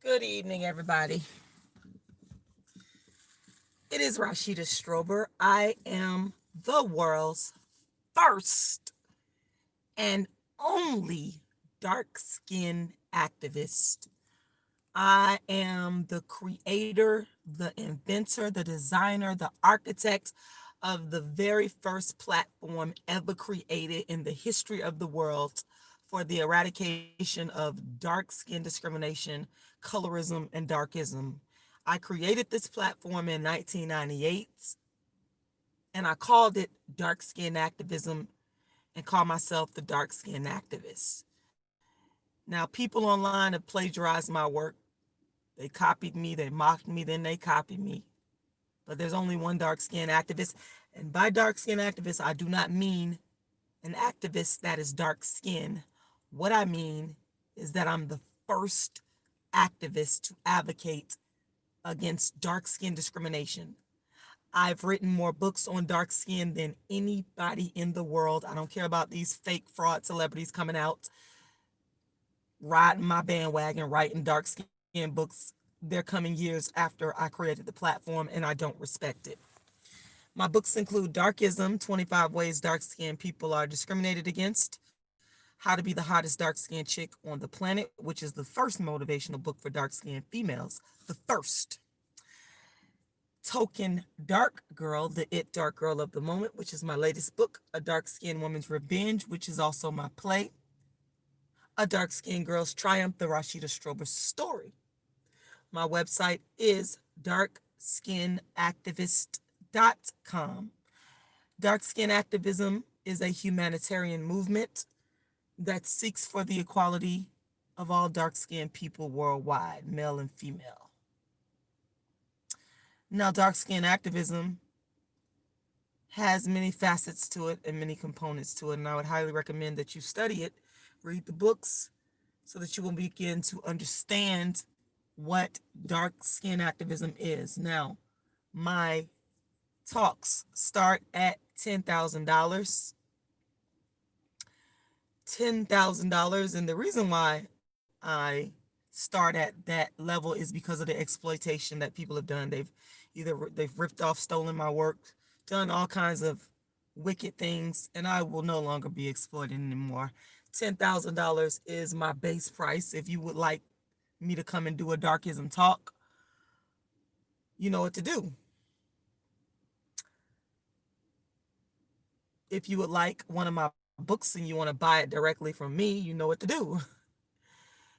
Good evening, everybody. It is Rashida Strober. I am the world's first and only dark skin activist. I am the creator, the inventor, the designer, the architect of the very first platform ever created in the history of the world for the eradication of dark skin discrimination, colorism, and darkism. I created this platform in 1998 and I called it Dark Skin Activism and called myself the Dark Skin Activist. Now, people online have plagiarized my work. They copied me, they mocked me, then they copied me. But there's only one dark skinned activist. And by dark skinned activist, I do not mean an activist that is dark skinned. What I mean is that I'm the first activist to advocate against dark skin discrimination. I've written more books on dark skin than anybody in the world. I don't care about these fake fraud celebrities coming out, riding my bandwagon, writing dark skin books. They're coming years after I created the platform, and I don't respect it. My books include Darkism, 25 Ways Dark Skinned People Are Discriminated Against, How to Be the Hottest Dark Skinned Chick on the Planet, which is the first motivational book for dark skinned females. The first. Token Dark Girl, the It Dark Girl of the Moment, which is my latest book. A Dark Skinned Woman's Revenge, which is also my play. A Dark Skinned Girl's Triumph, the Rashida Strober story. My website is darkskinactivist.com. Dark skin activism is a humanitarian movement that seeks for the equality of all dark skinned people worldwide, male and female. Now, dark skin activism has many facets to it and many components to it, and I would highly recommend that you study it, read the books, so that you will begin to understand what dark skin activism is. Now, my talks start at $10,000. $10,000, and the reason why I start at that level is because of the exploitation that people have done. They've ripped off, stolen my work, done all kinds of wicked things, and I will no longer be exploited anymore. $10,000 is my base price. If you would like me to come and do a Darkism talk, you know what to do. If you would like one of my books and you want to buy it directly from me, you know what to do.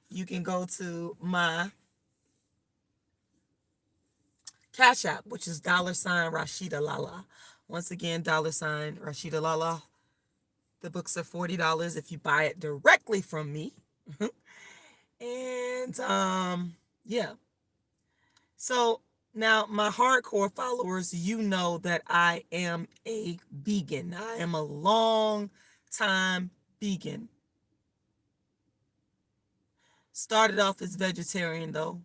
You can go to my Cash App, which is $Rashida Lala. Once again, $Rashida Lala. The books are $40 if you buy it directly from me. And yeah. So now my hardcore followers, you know that I am a vegan. I am a long time vegan. Started off as vegetarian though.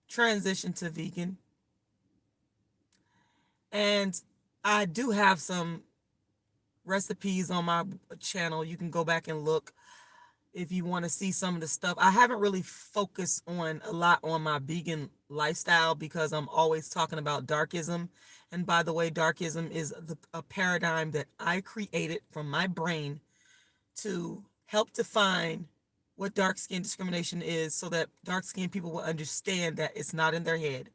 Transitioned to vegan. And I do have some recipes on my channel. You can go back and look if you want to see some of the stuff. I haven't really focused on a lot on my vegan lifestyle because I'm always talking about darkism. And by the way, darkism is a paradigm that I created from my brain to help define what dark skin discrimination is so that dark skinned people will understand that it's not in their head.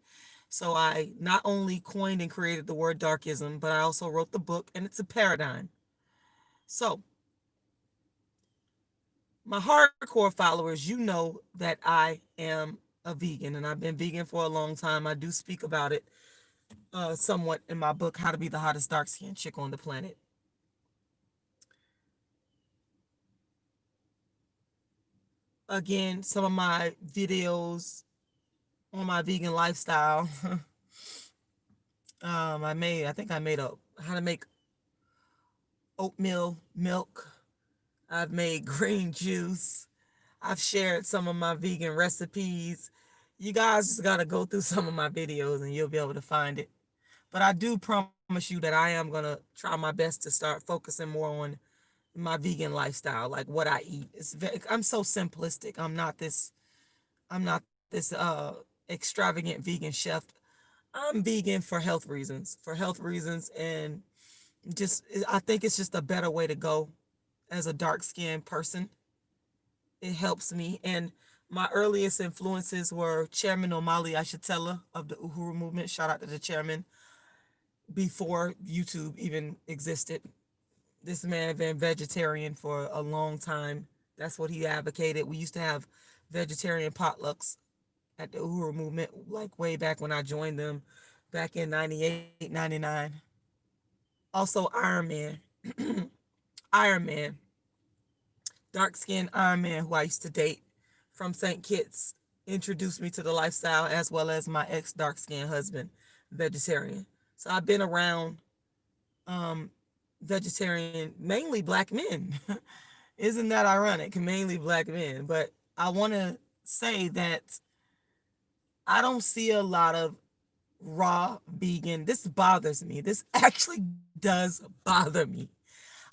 So I not only coined and created the word darkism, but I also wrote the book, and it's a paradigm. So my hardcore followers, you know that I am a vegan, and I've been vegan for a long time. I do speak about it somewhat in my book, How to Be the Hottest Dark Skinned Chick on the Planet. Again, some of my videos on my vegan lifestyle. I think I made a how to make oatmeal milk. I've made green juice. I've shared some of my vegan recipes. You guys just got to go through some of my videos and you'll be able to find it. But I do promise you that I am going to try my best to start focusing more on my vegan lifestyle, like what I eat. I'm so simplistic. I'm not this I'm not this extravagant vegan chef. I'm vegan for health reasons, and just I think it's just a better way to go as a dark skinned person. It helps me. And my earliest influences were Chairman Omali Ashitela of the Uhuru movement. Shout out to the chairman before YouTube even existed. This man had been vegetarian for a long time. That's what he advocated. We used to have vegetarian potlucks at the Uhuru movement, like way back when I joined them back in 98, 99. Also, Iron Man. Iron Man. Dark skinned Iron Man, who I used to date from St. Kitts, introduced me to the lifestyle, as well as my ex dark skinned husband, vegetarian. So I've been around um, vegetarian, mainly black men. Isn't that ironic? Mainly black men. But I want to say that I don't see a lot of raw vegan. This bothers me. This actually does bother me.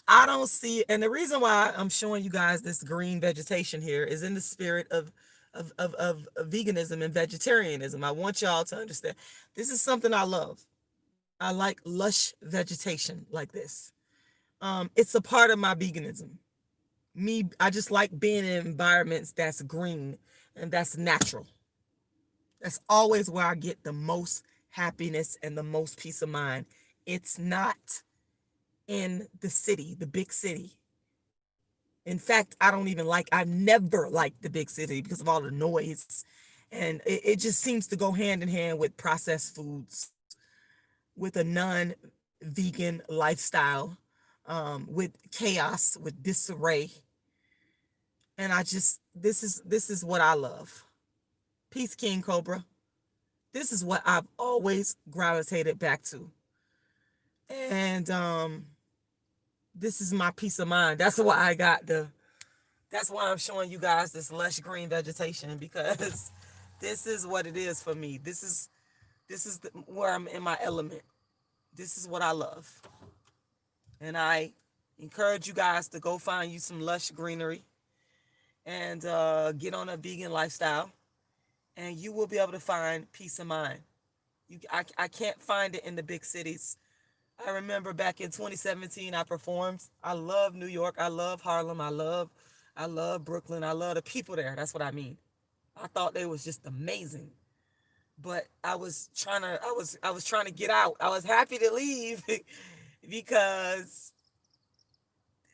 I don't see, and the reason why I'm showing you guys this green vegetation here is in the spirit of veganism and vegetarianism. I want y'all to understand this is something I love. I like lush vegetation like this. It's a part of my veganism. I just like being in environments that's green and that's natural. That's always where I get the most happiness and the most peace of mind. It's not in the city, the big city. In fact, I've never liked the big city because of all the noise. And it just seems to go hand in hand with processed foods, with a non vegan lifestyle, with chaos, with disarray. And this is what I love. Peace, King Cobra. This is what I've always gravitated back to. And this is my peace of mind. That's why I'm showing you guys this lush green vegetation, because this is what it is for me. This is where I'm in my element. This is what I love. And I encourage you guys to go find you some lush greenery and get on a vegan lifestyle, and you will be able to find peace of mind. I can't find it in the big cities. I remember back in 2017, I performed. I love New York. I love Harlem. I love Brooklyn. I love the people there. That's what I mean. I thought they was just amazing. But I was trying to get out. I was happy to leave because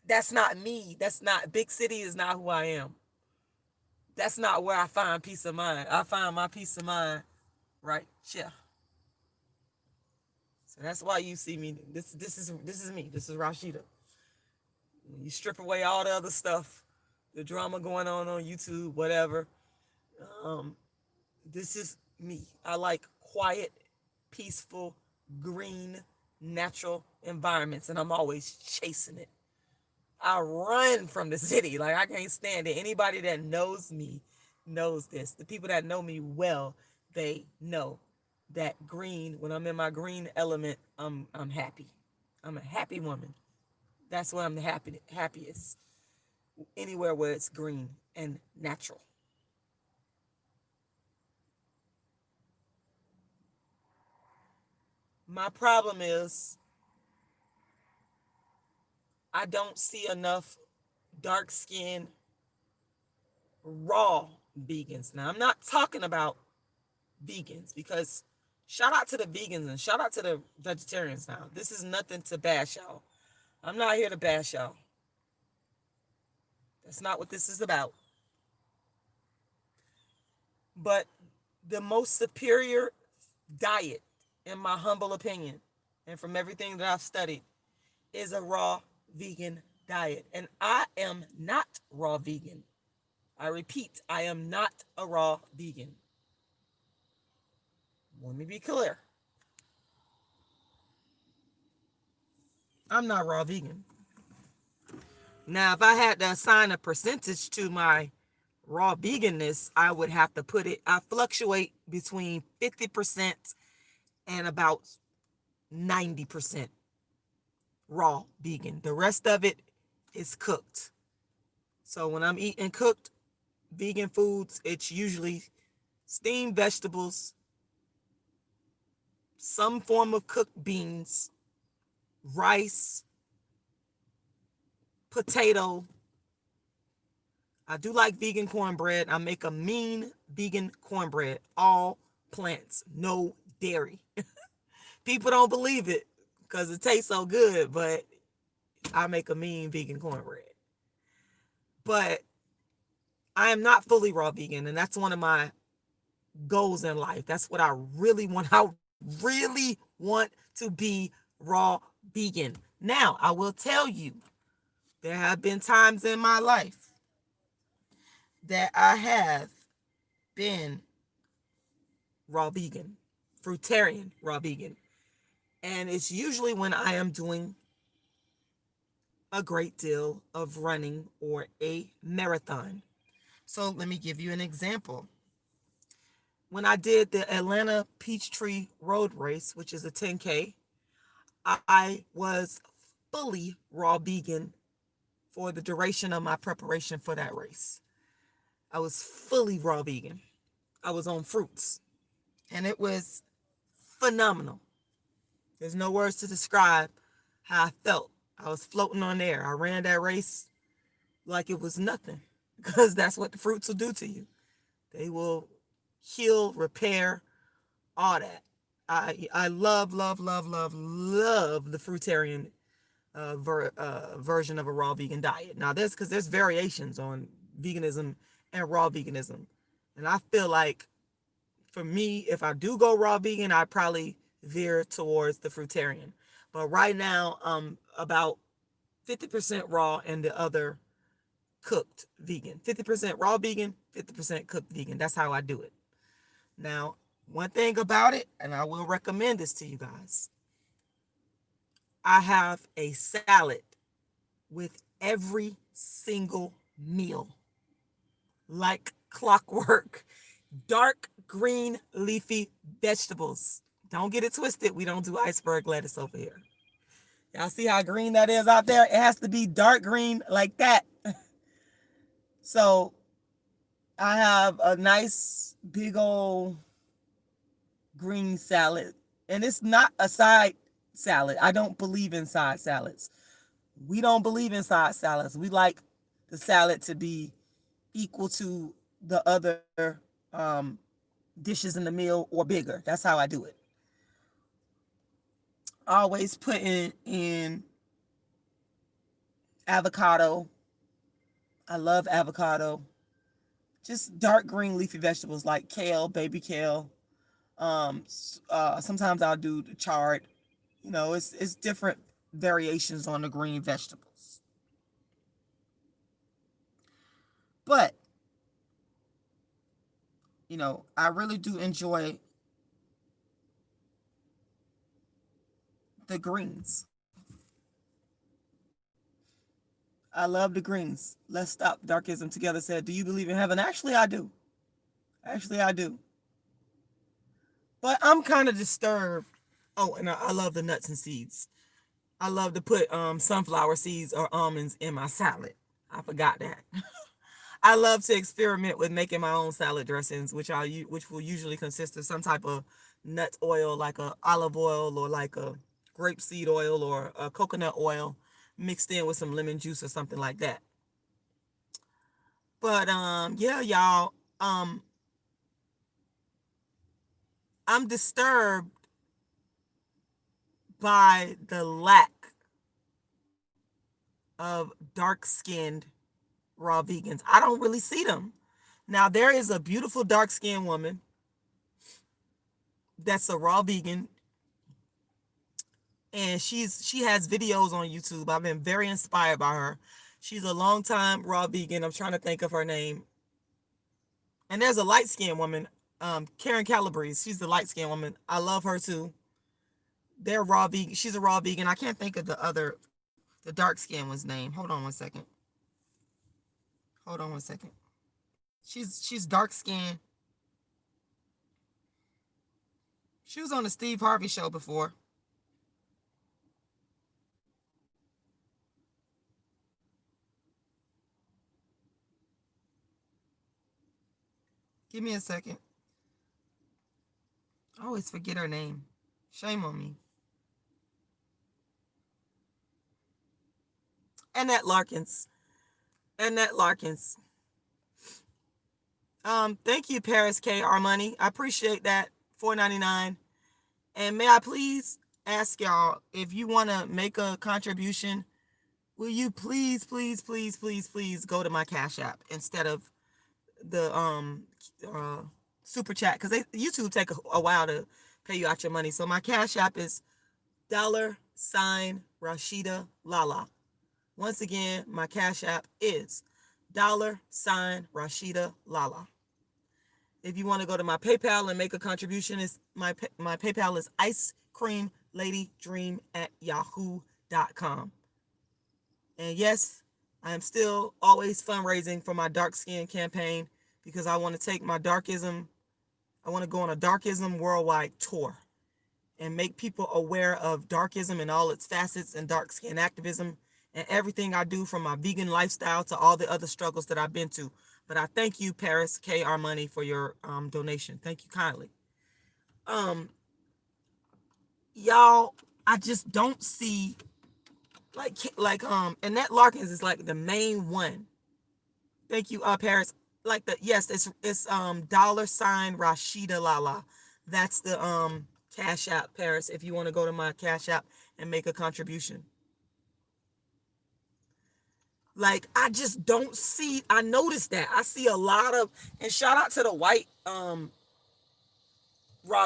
that's not me. That's not big city is not who I am. That's not where I find peace of mind. I find my peace of mind right here. So that's why you see me. This is me. This is Rashida. You strip away all the other stuff, the drama going on YouTube, whatever. Um, this is me. I like quiet, peaceful, green, natural environments, and I'm always chasing it. I run from the city. Like, I can't stand it. Anybody that knows me knows this. The people that know me well, they know that green, when I'm in my green element, I'm happy. I'm a happy woman. That's where I'm the happiest. Anywhere where it's green and natural. My problem is I don't see enough dark skinned raw vegans. Now, I'm not talking about vegans, because shout out to the vegans and shout out to the vegetarians now. This is nothing to bash y'all. I'm not here to bash y'all. That's not what this is about. But the most superior diet, in my humble opinion, and from everything that I've studied, is a raw vegan diet. And I am not raw vegan. I repeat, I am not a raw vegan. Let me be clear. I'm not raw vegan. Now, if I had to assign a percentage to my raw veganness, I would have to I fluctuate between 50% and about 90% raw vegan. The rest of it is cooked. So when I'm eating cooked, vegan foods, it's usually steamed vegetables, some form of cooked beans, rice, potato. I do like vegan cornbread. I make a mean vegan cornbread, all plants, no dairy. People don't believe it because it tastes so good, but I make a mean vegan cornbread. But I am not fully raw vegan, and that's one of my goals in life. That's what I really want. I really want to be raw vegan. Now, I will tell you, there have been times in my life that I have been raw vegan, fruitarian raw vegan. And it's usually when I am doing a great deal of running or a marathon. So let me give you an example. When I did the Atlanta Peachtree Road Race, which is a 10K, I was fully raw vegan for the duration of my preparation for that race. I was fully raw vegan. I was on fruits, and it was phenomenal. There's no words to describe how I felt. I was floating on air. I ran that race like it was nothing because that's what the fruits will do to you. They will heal, repair, all that. I love, love, love, love, love the fruitarian version of a raw vegan diet. Now, there's variations on veganism and raw veganism. And I feel like for me, if I do go raw vegan, I probably veer towards the fruitarian. But right now, about 50% raw and the other cooked vegan. 50% raw vegan, 50% cooked vegan. That's how I do it. Now, one thing about it, and I will recommend this to you guys, I have a salad with every single meal, like clockwork. Dark green leafy vegetables. Don't get it twisted. We don't do iceberg lettuce over here. Y'all see how green that is out there? It has to be dark green like that. So I have a nice big old green salad. And it's not a side salad. I don't believe in side salads. We don't believe in side salads. We like the salad to be equal to the other dishes in the meal or bigger. That's how I do it. Always putting in avocado. I love avocado. Just dark green leafy vegetables like kale, baby kale. Sometimes I'll do the chard. It's different variations on the green vegetables. But I really do enjoy the greens. I love the greens. Let's Stop Darkism Together said, "Do you believe in heaven?" Actually, I do. Actually, I do. But I'm kind of disturbed. Oh, and I love the nuts and seeds. I love to put sunflower seeds or almonds in my salad. I forgot that. I love to experiment with making my own salad dressings, which will usually consist of some type of nut oil, like a olive oil or like a grapeseed oil or a coconut oil, mixed in with some lemon juice or something like that. But yeah, y'all, I'm disturbed by the lack of dark-skinned raw vegans. I don't really see them. Now, there is a beautiful dark-skinned woman that's a raw vegan, and she has videos on YouTube. I've been very inspired by her. She's a long-time raw vegan. I'm trying to think of her name. And there's a light-skinned woman, Karen Calabrese. She's the light-skinned woman. I love her too. They're raw vegan. She's a raw vegan. I can't think of the dark-skinned one's name. Hold on one second. She's dark-skinned. She was on the Steve Harvey show before. Give me a second. I always forget her name. Shame on me. Annette Larkins. Annette Larkins. Thank you, Paris K. Armani. I appreciate that. $4.99. And may I please ask y'all, if you want to make a contribution, will you please, please, please, please, please go to my Cash App instead of the super chat, because YouTube take a while to pay you out your money. So my Cash App is $Rashida Lala. Once again, my Cash App is $Rashida Lala. If you want to go to my PayPal and make a contribution, is my PayPal is icecreamladydream@yahoo.com. And yes, I am still always fundraising for my dark skin campaign, because I want to take my Darkism, I want to go on a Darkism worldwide tour and make people aware of Darkism and all its facets, and dark skin activism, and everything I do, from my vegan lifestyle to all the other struggles that I've been to. But I thank you, Paris K. Armani, for your donation. Thank you kindly. Y'all, I just don't see Annette Larkins is like the main one. Thank you, Paris. Like yes, it's $Rashida Lala. That's the Cash App, Paris, if you want to go to my Cash App and make a contribution. Like, I just don't see, I noticed that. I see a lot of, and shout out to the white raw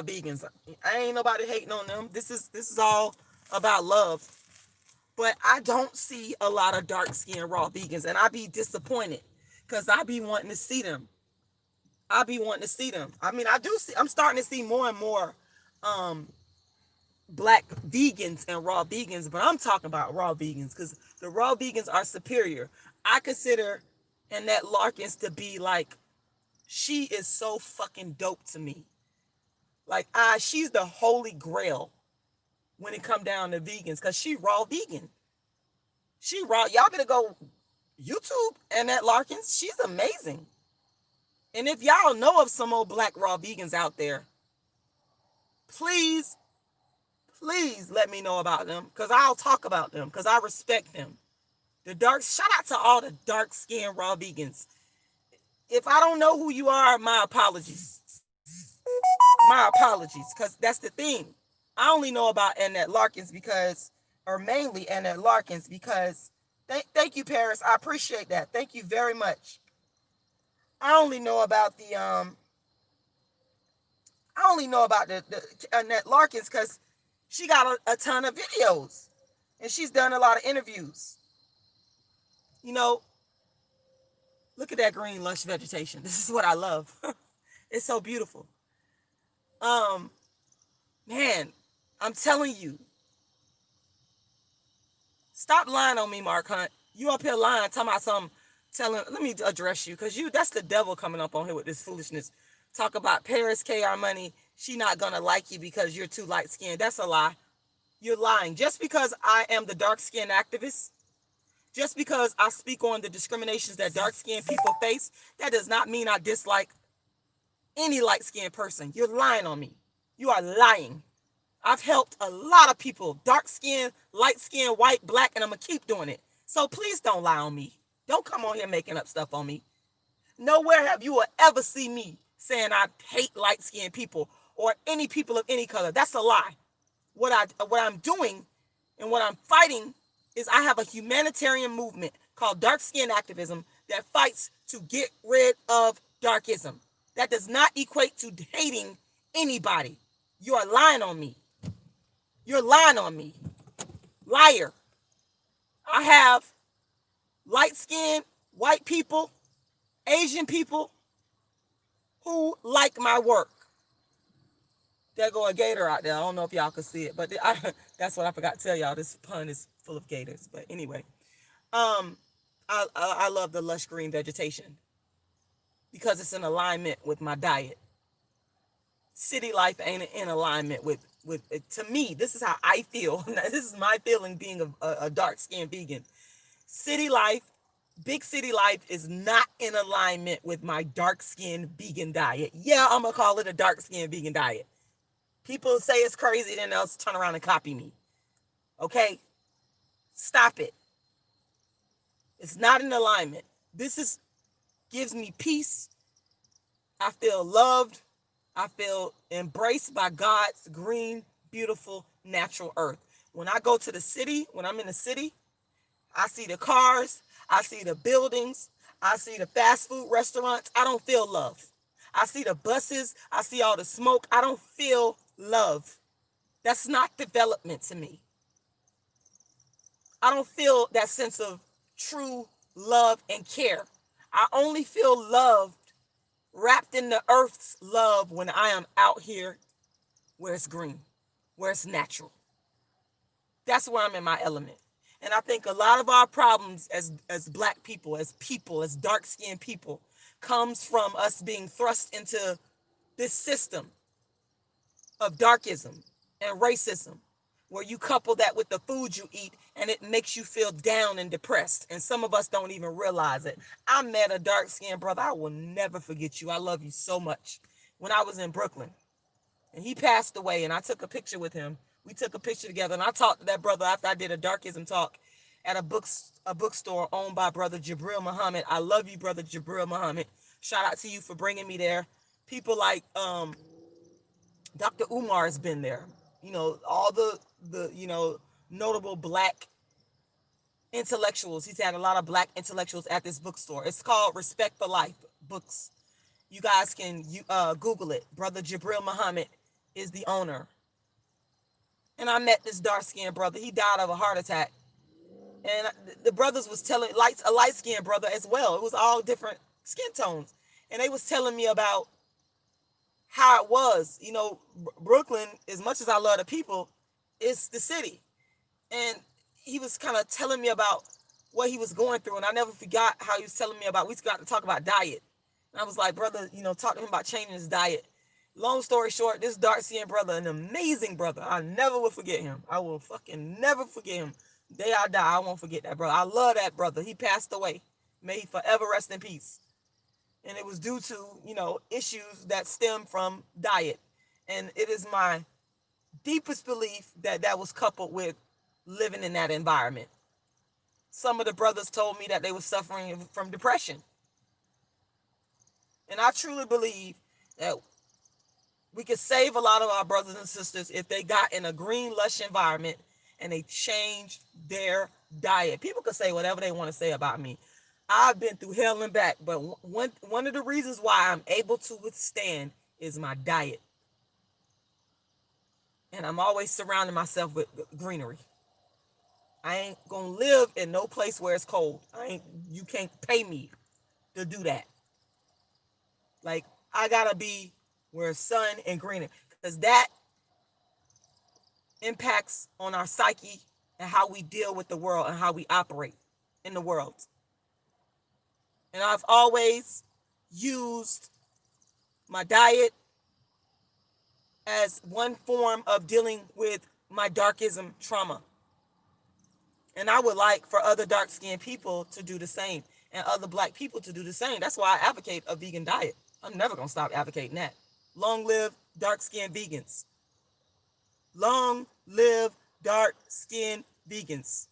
vegans. I ain't nobody hating on them. This is all about love. But I don't see a lot of dark skinned raw vegans, and I be disappointed, because I be wanting to see them. I mean, I do see, I'm starting to see more and more black vegans and raw vegans, but I'm talking about raw vegans, because the raw vegans are superior. I consider Annette Larkins to be like, she is so fucking dope to me. Like, she's the holy grail when it come down to vegans, because she raw vegan. She raw. Y'all better go YouTube Annette Larkins. She's amazing. And if y'all know of some old black raw vegans out there, please let me know about them, because I'll talk about them, because I respect them. Shout out to all the dark skinned raw vegans. If I don't know who you are, my apologies. Because that's the thing. I only know about Annette Larkins mainly Annette Larkins, because thank you, Paris. I appreciate that. Thank you very much. I only know about the Annette Larkins because she got a ton of videos, and she's done a lot of interviews. You know, look at that green lush vegetation. This is what I love. It's so beautiful. Man, I'm telling you. Stop lying on me, Mark Hunt. You up here lying, talking about something, let me address you, because that's the devil coming up on here with this foolishness. Talk about Paris K. Armani, she not gonna like you because you're too light skinned. That's a lie. You're lying. Just because I am the dark skinned activist, just because I speak on the discriminations that dark skinned people face, that does not mean I dislike any light skinned person. You're lying on me. You are lying. I've helped a lot of people, dark skin, light skin, white, black, and I'm going to keep doing it. So please don't lie on me. Don't come on here making up stuff on me. Nowhere have you ever seen me saying I hate light skinned people or any people of any color. That's a lie. What I'm doing and what I'm fighting is, I have a humanitarian movement called Dark Skin Activism that fights to get rid of darkism. That does not equate to hating anybody. You are lying on me. You're lying on me. Liar. I have light-skinned white people, Asian people who like my work. There go a gator out there. I don't know if y'all can see it, but that's what I forgot to tell y'all. This pun is full of gators. But anyway, I love the lush green vegetation because it's in alignment with my diet. City life ain't in alignment with to me. This is how I feel. This is my feeling being a dark-skinned vegan. City life Big city life is not in alignment with my dark skinned vegan diet. Yeah, I'm gonna call it a dark skinned vegan diet. People say it's crazy, then they'll turn around and copy me. Okay? Stop it. It's not in alignment. This is gives me peace. I feel loved. I feel embraced by God's green, beautiful, natural earth. When I go to the city, when I'm in the city, I see the cars, I see the buildings, I see the fast food restaurants. I don't feel love. I see the buses, I see all the smoke. I don't feel love. That's not development to me. I don't feel that sense of true love and care. I only feel loved, wrapped in the earth's love, when I am out here where it's green, where it's natural. That's where I'm in my element. And I think a lot of our problems as black people, as dark-skinned people, comes from us being thrust into this system of darkism and racism, where you couple that with the food you eat and it makes you feel down and depressed. And some of us don't even realize it. I met a dark-skinned brother. I will never forget you. I love you so much. When I was in Brooklyn, and he passed away, and I took a picture with him. We took a picture together, and I talked to that brother after I did a Darkism talk at a bookstore owned by Brother Jabril Muhammad. I love you, Brother Jabril Muhammad. Shout out to you for bringing me there. People like Dr. Umar has been there. You know, all the notable black intellectuals. He's had a lot of black intellectuals at this bookstore. It's called Respect for Life Books. You guys can Google it. Brother Jabril Muhammad is the owner. And I met this dark-skinned brother. He died of a heart attack. And the brothers was telling, a light-skinned brother as well. It was all different skin tones. And they was telling me about how it was. You know, Brooklyn, as much as I love the people, it's the city. And he was kind of telling me about what he was going through. And I never forgot how he was telling me about, we got to talk about diet. And I was like, brother, talk to him about changing his diet. Long story short, this dark-skinned brother, an amazing brother. I never will forget him. I will fucking never forget him. The day I die, I won't forget that brother. I love that brother. He passed away. May he forever rest in peace. And it was due to, issues that stem from diet. And it is my deepest belief that that was coupled with living in that environment. Some of the brothers told me that they were suffering from depression. And I truly believe that we could save a lot of our brothers and sisters if they got in a green, lush environment and they changed their diet. People could say whatever they want to say about me. I've been through hell and back, but one of the reasons why I'm able to withstand is my diet. And I'm always surrounding myself with greenery. I ain't gonna live in no place where it's cold. You can't pay me to do that. Like, I gotta be where it's sun and greener, because that impacts on our psyche and how we deal with the world and how we operate in the world. And I've always used my diet as one form of dealing with my darkism trauma. And I would like for other dark-skinned people to do the same, and other black people to do the same. That's why I advocate a vegan diet. I'm never going to stop advocating that. Long live dark-skinned vegans. Long live dark-skinned vegans.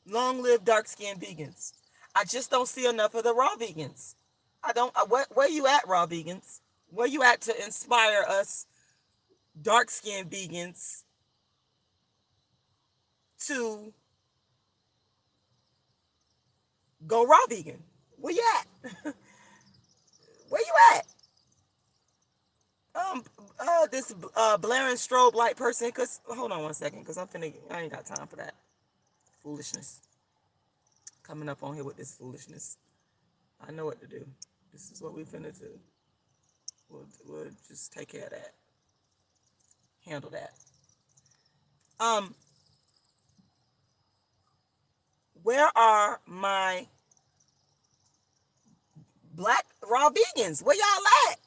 Long live dark-skinned vegans. I just don't see enough of the raw vegans. I don't. Where you at, raw vegans? Where you at to inspire us dark-skinned vegans to go raw vegan? Where you at? Where you at? This blaring strobe light person. Cause hold on one second, cause I ain't got time for that foolishness. Coming up on here with this foolishness. I know what to do. This is what we finna do. We'll just take care of that. Handle that. Where are my black raw vegans? Where y'all at?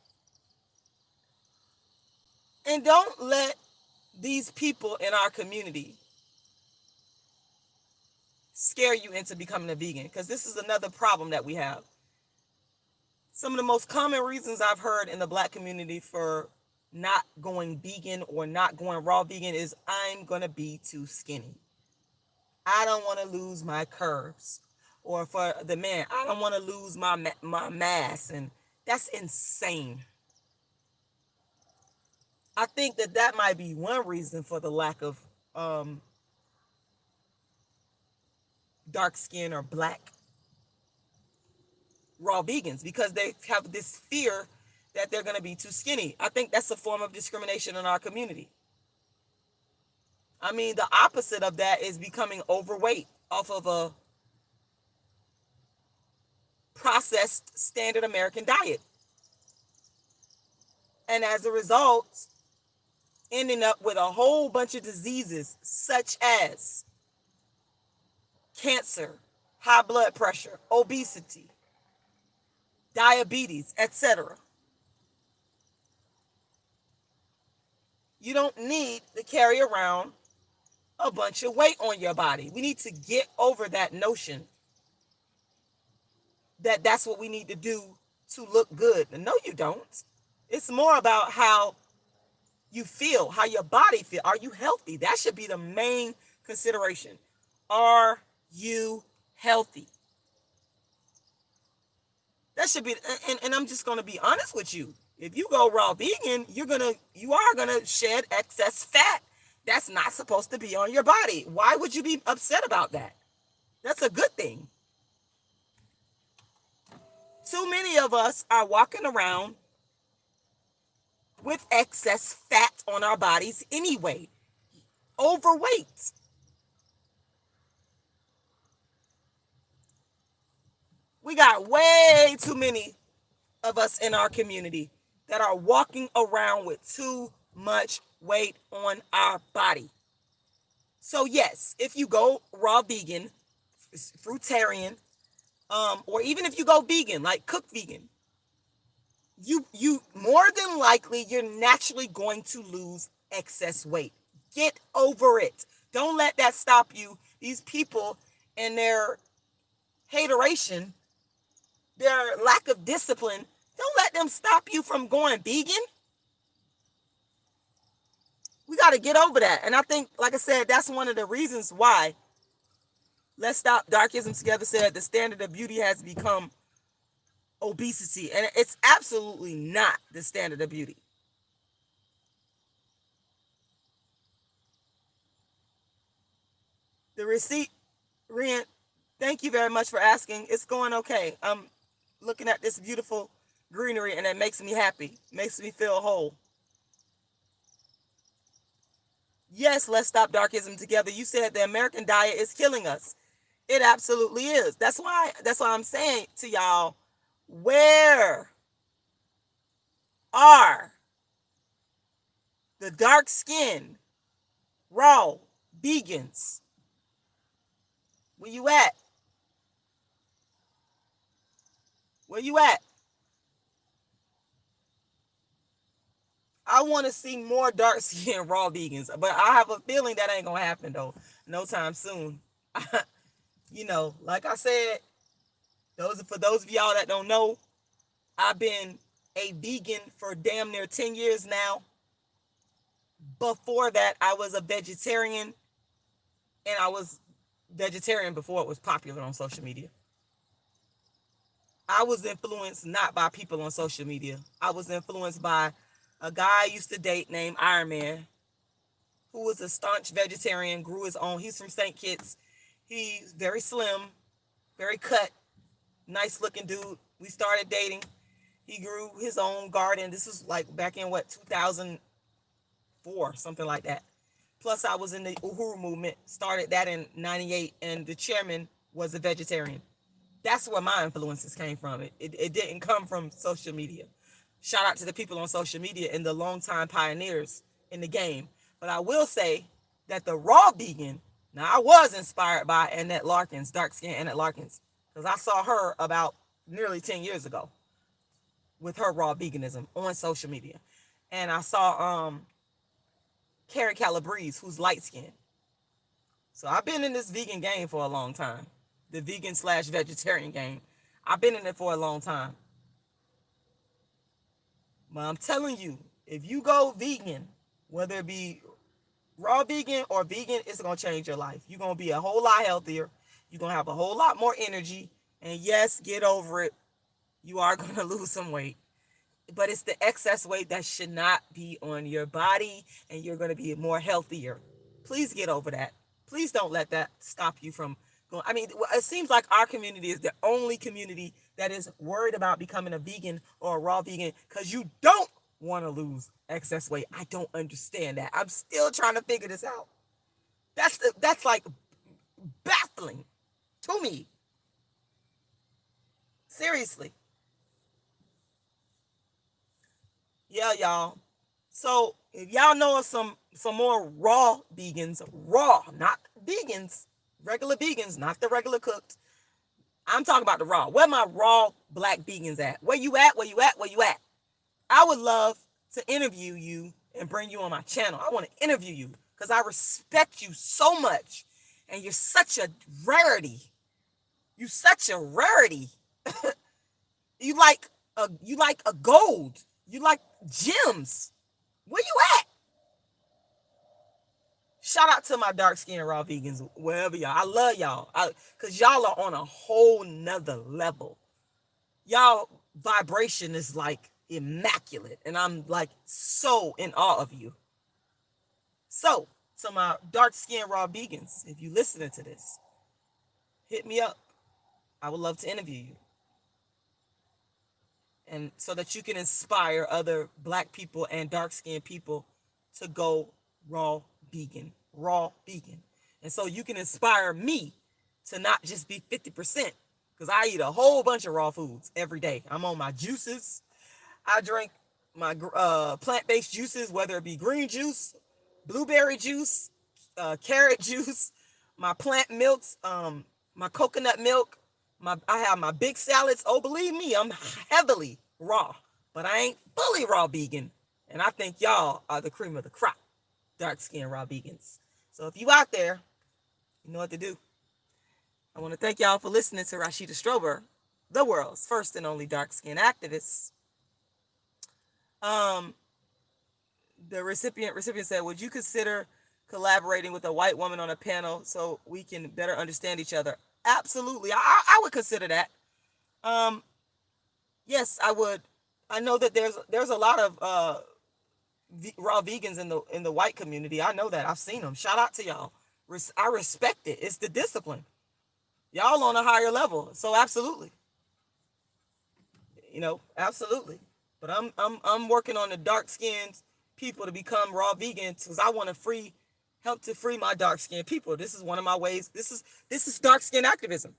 And don't let these people in our community scare you into becoming a vegan, because this is another problem that we have. Some of the most common reasons I've heard in the Black community for not going vegan or not going raw vegan is, I'm going to be too skinny. I don't want to lose my curves. Or for the man, I don't want to lose my mass. And that's insane. I think that might be one reason for the lack of dark skin or black raw vegans, because they have this fear that they're going to be too skinny. I think that's a form of discrimination in our community. I mean, the opposite of that is becoming overweight off of a processed standard American diet. And as a result, ending up with a whole bunch of diseases such as cancer, high blood pressure, obesity, diabetes, etc. You don't need to carry around a bunch of weight on your body. We need to get over that notion that that's what we need to do to look good. No, you don't. It's more about how you feel, how your body feels. Are you healthy? That should be the main consideration. Are you healthy? That should be, and I'm just going to be honest with you. If you go raw vegan, you are gonna shed excess fat that's not supposed to be on your body. Why would you be upset about that? That's a good thing. Too many of us are walking around with excess fat on our bodies anyway. Overweight. We got way too many of us in our community that are walking around with too much weight on our body. So yes, if you go raw vegan, fruitarian, or even if you go vegan, like cook vegan, you more than likely you're naturally going to lose excess weight. Get over it. Don't let that stop you. These people and their hateration, their lack of discipline, don't let them stop you from going vegan. We got to get over that. And I think, like I said, that's one of the reasons why Let's Stop Darkism Together said the standard of beauty has become obesity. And it's absolutely not the standard of beauty. The receipt, Rian, thank you very much for asking. It's going okay. I'm looking at this beautiful greenery and it makes me happy. Makes me feel whole. Yes, let's stop darkism together. You said the American diet is killing us. It absolutely is. That's why I'm saying to y'all, where are the dark skinned, raw vegans? Where you at? Where you at? I want to see more dark skinned raw vegans, but I have a feeling that ain't gonna happen though, no time soon. You know, like I said, for those of y'all that don't know, I've been a vegan for damn near 10 years now. Before that, I was a vegetarian, and I was vegetarian before it was popular on social media. I was influenced not by people on social media. I was influenced by a guy I used to date named Iron Man, who was a staunch vegetarian, grew his own. He's from St. Kitts. He's very slim, very cut, nice looking dude. We started dating. He grew his own garden. This was like back in 2004, something like that. Plus, I was in the Uhuru movement, started that in 98, and the chairman was a vegetarian. That's where my influences came from. It didn't come from social media. Shout out to the people on social media and the longtime pioneers in the game. But I will say that the raw vegan, now I was inspired by Annette Larkins, dark skinned Annette Larkins, because I saw her about nearly 10 years ago with her raw veganism on social media. And I saw Carrie Calabrese, who's light skinned. So I've been in this vegan game for a long time. The vegan slash vegetarian game. I've been in it for a long time. But I'm telling you, if you go vegan, whether it be raw vegan or vegan, it's going to change your life. You're going to be a whole lot healthier. You're going to have a whole lot more energy. And yes, get over it. You are going to lose some weight. But it's the excess weight that should not be on your body, and you're going to be more healthier. Please get over that. Please don't let that stop you from going. I mean, it seems like our community is the only community that is worried about becoming a vegan or a raw vegan because you don't want to lose excess weight. I don't understand that. I'm still trying to figure this out. That's like baffling to me. Seriously. Yeah, y'all. So if y'all know of some more raw vegans, raw, not vegans, regular vegans, not the regular cooked. I'm talking about the raw. Where my raw black vegans at? Where you at? Where you at? Where you at? I would love to interview you and bring you on my channel. I want to interview you because I respect you so much. And you're such a rarity. You such a rarity. You like a gold. You like gems. Where you at? Shout out to my dark skinned raw vegans, wherever y'all. I love y'all. Because y'all are on a whole nother level. Y'all vibration is like immaculate. And I'm like so in awe of you. So, to my dark skinned raw vegans, if you listening to this, hit me up. I would love to interview you. And so that you can inspire other black people and dark skinned people to go raw vegan. And so you can inspire me to not just be 50%, because I eat a whole bunch of raw foods every day. I'm on my juices. I drink my plant-based juices, whether it be green juice, blueberry juice, carrot juice, my plant milks, my coconut milk. I have my big salads. Oh, believe me, I'm heavily raw, but I ain't fully raw vegan. And I think y'all are the cream of the crop, dark skinned raw vegans. So if you out there, you know what to do. I want to thank y'all for listening to Rashida Strober, the world's first and only dark skinned activist. The recipient said, would you consider collaborating with a white woman on a panel so we can better understand each other? Absolutely. I would consider that. Yes, I would. I know that there's a lot of raw vegans in the white community. I know that. I've seen them. Shout out to y'all. I respect it. It's the discipline. Y'all on a higher level. So absolutely. Absolutely. But I'm working on the dark skinned people to become raw vegans because I want to help to free my dark skinned people. This is one of my ways. This is dark skinned activism.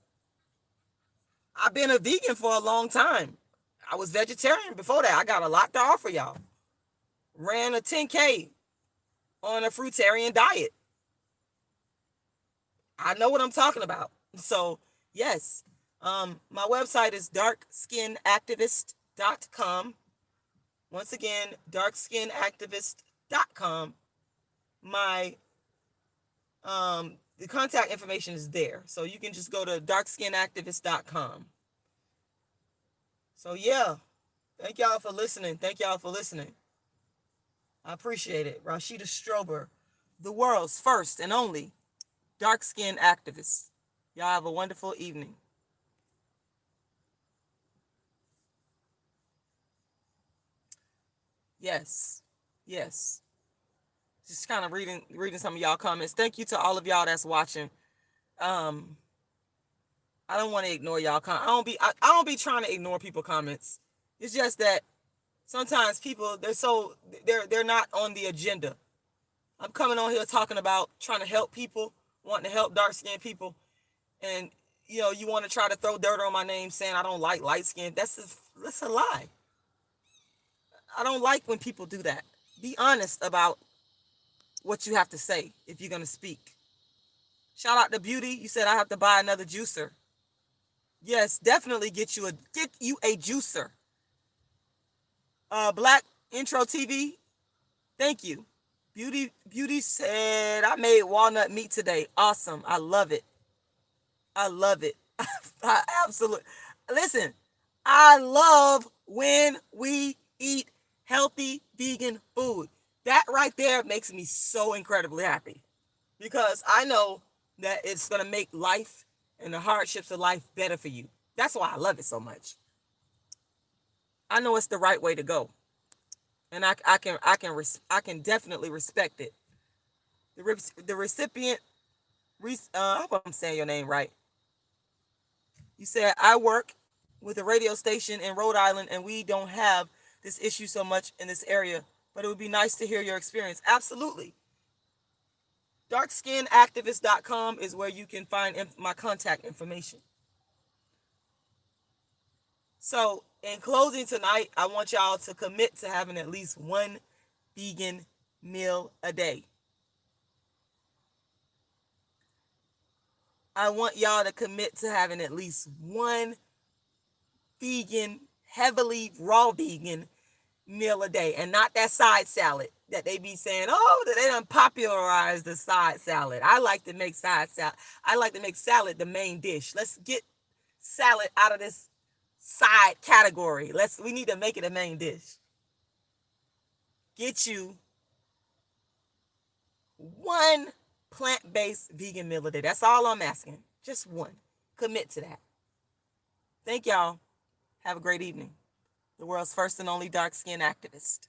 I've been a vegan for a long time. I was vegetarian before that. I got a lot to offer y'all. Ran a 10K on a fruitarian diet. I know what I'm talking about. So, yes. My website is darkskinactivist.com. Once again, darkskinactivist.com. My the contact information is there. So you can just go to darkskinactivist.com. So yeah. Thank y'all for listening. I appreciate it. Rashida Strober, the world's first and only dark-skinned activist. Y'all have a wonderful evening. Yes. Just kind of reading some of y'all comments. Thank you to all of y'all that's watching. I don't want to ignore y'all. I don't be trying to ignore people comments. It's just that sometimes people they're not on the agenda. I'm coming on here talking about trying to help people, wanting to help dark skinned people, and you want to try to throw dirt on my name saying I don't like light skin. That's a lie. I don't like when people do that. Be honest about what you have to say if you're gonna speak. Shout out to Beauty. You said I have to buy another juicer. Yes, definitely get you a juicer. Black Intro TV, thank you. Beauty said, I made walnut meat today. Awesome. I love it. I love it. I absolutely. Listen, I love when we eat healthy vegan food. That right there makes me so incredibly happy because I know that it's going to make life and the hardships of life better for you. That's why I love it so much. I know it's the right way to go, and I can definitely respect it. The recipient, I hope I'm saying your name right. You said, I work with a radio station in Rhode Island and we don't have this issue so much in this area, but it would be nice to hear your experience. Absolutely. Darkskinactivist.com is where you can find my contact information. So, in closing tonight, I want y'all to commit to having at least one vegan meal a day. I want y'all to commit to having at least one vegan, heavily raw vegan meal a day, and not that side salad that they be saying, oh, that they done popularized the side salad. I like to make side salad. I like to make salad the main dish. Let's get salad out of this side category. We need to make it a main dish. Get you one plant-based vegan meal a day. That's all I'm asking. Just one. Commit to that. Thank y'all. Have a great evening. The world's first and only dark skin activist.